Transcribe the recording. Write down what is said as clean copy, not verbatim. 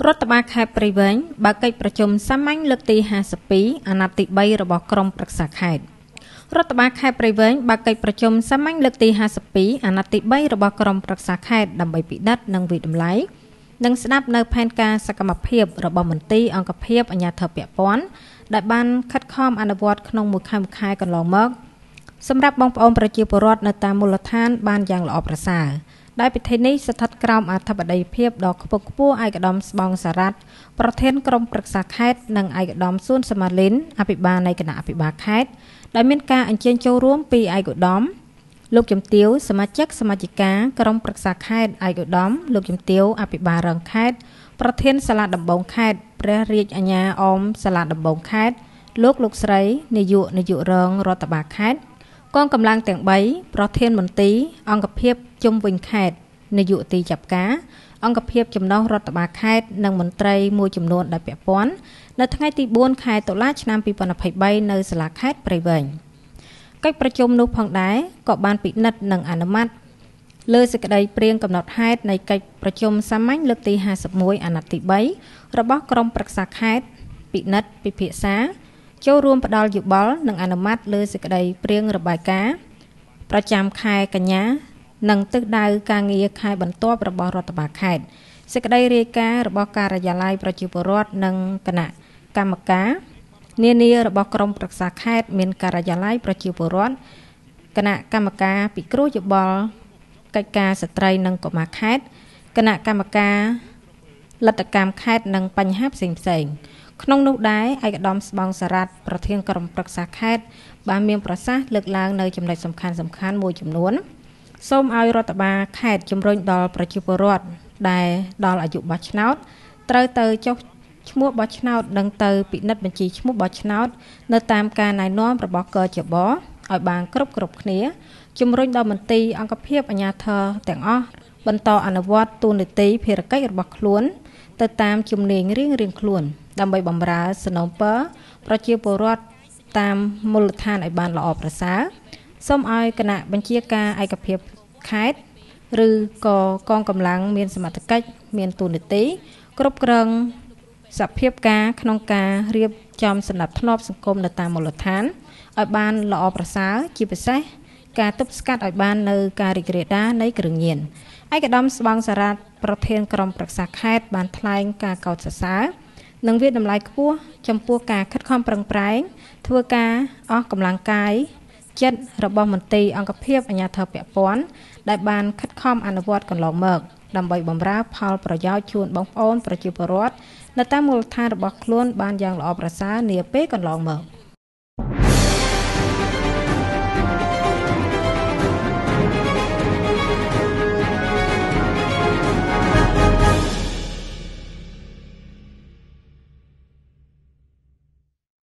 រដ្ឋបាលខេត្តព្រៃវែងបើកកិច្ចប្រជុំសាមញ្ញលើកទី52អាណត្តិទី3របស់ក្រុមប្រឹក្សាខេត្តរដ្ឋបាលខេត្តព្រៃវែងបើកកិច្ចប្រជុំសាមញ្ញលើកទី52អាណត្តិទី3របស់ក្រុមប្រឹក្សាខេត្តដើម្បីពិនិត្យនិងវិតម្លៃនិងស្ដាប់នៅផែនការសកម្មភាពរបស់មន្ទីរអង្គភាពអាជ្ញាធរពាក់ព័ន្ធដែលបានខិតខំអនុវត្តក្នុងមួយខែកន្លងមកសម្រាប់បងប្អូនប្រជាពលរដ្ឋនៅតាមមូលដ្ឋានបានយ៉ាងល្អប្រសើរដែលពិធីនេះស្ថិតក្រោមអធិបតីភាពដ៏ខ្ពង់ខ្ពស់ឯកឧត្តមស្បង់សារ៉ាត់ប្រធានក្រុមប្រឹក្សាខេត្តនិងឯកឧត្តមសួនសមាលិនអភិបាលនៃគណៈអភិបាលខេត្តដែលមានការអញ្ជើញចូលរួមពីឯកឧត្តមលោកជំទាវសមាជិកសមាជិកាក្រុមប្រឹក្សាខេត្តឯកឧត្តមលោកជំទាវអភិបាលរងខេត្តប្រធានសាលាដំបងខេត្តព្រះរាជអាជ្ញាអមសាលាដំបងខេត្តលោកស្រីនាយករងរដ្ឋបាលខេត្តកងកម្លាំងទាំង3ប្រធានមន្ទីរអង្គភាពជុំវិញខេត្តនាយកទីចាប់ការអង្គភាពចំណុះរដ្ឋបាលខេត្តនិងមន្ត្រីមួយចំនួនដែលពាក់ព័ន្ធនៅថ្ងៃទី4ខែតុលាឆ្នាំ2023នៅសាលាខេត្តព្រៃវែងកិច្ចប្រជុំនោះផងដែរក៏បានពិនិត្យនិងអនុម័តលើសេចក្តីព្រាងកំណត់ហេតុនៃកិច្ចប្រជុំសាមញ្ញលើកទី51អាណត្តិទី3របស់ក្រុមប្រឹក្សាខេត្តពិនិត្យពិភាក្សាចូលរួមផ្ដល់យោបល់និងអនុម័តលើសេចក្តីព្រាងរបាយការណ៍ប្រចាំខែកញ្ញានិងទិសដៅការងារខែបន្ទាប់របស់រដ្ឋបាលខេត្តសេចក្តីរាយការណ៍របស់ការិយាល័យប្រជាពលរដ្ឋនិងគណៈកម្មការនានារបស់ក្រុមប្រឹក្សាខេត្តមានការិយាល័យប្រជាពលរដ្ឋគណៈកម្មការពិគ្រោះយោបល់កិច្ចការស្ត្រីនិងកុមារខេត្តគណៈកម្មការលទ្ធកម្មខេត្តនិងបញ្ហាផ្សេងក្នុងនោះដែរឯកឧត្តមស្បង់សារ៉ាត់ប្រធានក្រុមប្រឹក្សាខេត្តបានមានប្រសាសន៍លើកឡើងនៅចំណុចសំខាន់មួយចំនួនសូមឲ្យរដ្ឋបាលខេត្តជំរុញដល់ប្រជាពលរដ្ឋដែលដល់អាយុបោះឆ្នោតត្រូវទៅចុះឈ្មោះបោះឆ្នោតនិងទៅពិនិត្យបញ្ជីឈ្មោះបោះឆ្នោតនៅតាមការណែនាំរបស់កជបឲ្យបានគ្រប់គ្នាជំរុញដល់មន្ទីរអង្គភាពអាជ្ញាធរទាំងអស់បន្តអនុវត្តទូនាទីភារកិច្ចរបស់ខ្លួនទៅតាមជំនាញរៀងខ្លួនដើម្បីបម្រើសំណូមពរប្រជាពលរដ្ឋតាមមូលដ្ឋានឲ្យបានល្អប្រសើរសូមឲ្យគណៈបញ្ជាការឯកភាពខេត្តឬក៏កងកម្លាំងមានសមត្ថកិច្ចមានទូនាទីគ្រប់គ្រងសភាពការក្នុងការរៀបចំសណ្ដាប់ធ្នាប់សង្គមនៅតាមមូលដ្ឋានឲ្យបានល្អប្រសើរជាពិសេសការទប់ស្កាត់ឲ្យបាននៅការរីករាលដាលនៃគ្រឿងញៀនឯកឧត្តមស្បង់សារ៉ាត់ប្រធានក្រុមប្រឹក្សាខេត្តបានថ្លែងការកោតសរសើរនិងវាតម្លៃខ្ពស់ចំពោះការខិតខំប្រឹងប្រែងធ្វើការអស់កម្លាំងកាយចិត្តរបស់មន្ទីរអង្គភាពអាជ្ញាធរពាក់ព័ន្ធដែលបានខិតខំអនុវត្តកន្លងមកដើម្បីបម្រើផលប្រយោជន៍ជូនបងប្អូនប្រជាពលរដ្ឋនៅតាមមូលដ្ឋានរបស់ខ្លួនបានយ៉ាងល្អប្រសើរនាពេលកន្លងមក